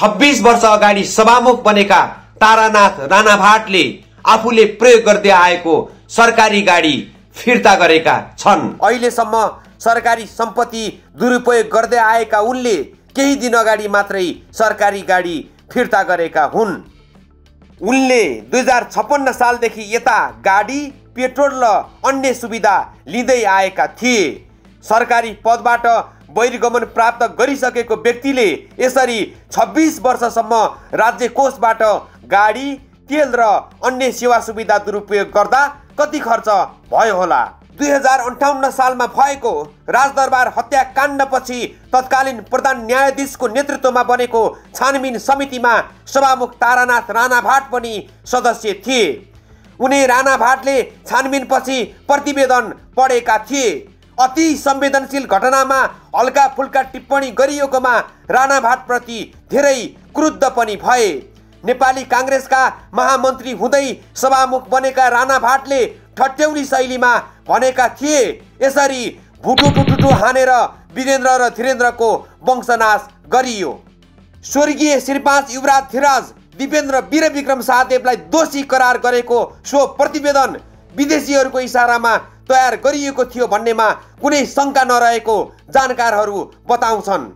26 वर्ष अगाडि सभामुख बनेका तारानाथ राणाभाटले आफूले प्रयोग गर्दै आएको सरकारी गाडी फिर्ता गरेका छन्। अहिलेसम्म सरकारी सम्पत्ति दुरुपयोग गर्दै आएका उनले केही दिन अगाडि मात्रै सरकारी गाडी फिर्ता गरेका हुन्। उनले 2056 सालदेखि यता गाडी, पेट्रोल र अन्य सुविधा लिँदै आएका थिए। सरकारी पदबाट बहिर्गमन प्राप्त गरिसकेको व्यक्तिले यसरी 26 वर्षसम्म राज्य कोषबाट गाडी, तेल र अन्य सेवा सुविधा दुरुपयोग गर्दा कति खर्च भयो होला? 2058 सालमा भएको राजदरबार हत्याकाण्डपछि तत्कालीन प्रधान न्यायाधीशको नेतृत्वमा बनेको छानबिन समितिमा सभामुख तारानाथ राणाभाट पनि सदस्य थिए। उनी राणाभाटले छानबिनपछि प्रतिवेदन पढेका थिए। अति संवेदनशील घटनामा हल्का फुल्का टिप्पणी गरिएकोमा राणाभाटप्रति धेरै क्रुद्ध पनि भए। नेपाली कांग्रेसका महामन्त्री हुँदै सभामुख बनेका राणाभाटले ठट्यौली शैलीमा भनेका थिए, यसरी भुटुटुटुटु हानेर वीरेन्द्र र धीरेन्द्रको वंशनाश गरियो। स्वर्गीय श्रीपाँच युवराज धीराज दिपेन्द्र वीरविक्रम शाहदेवलाई दोषी करार गरेको सो प्रतिवेदन विदेशीहरूको इसारामा तयार गरिएको थियो भन्नेमा कुनै शंका नरहेको जानकारहरू बताउँछन्।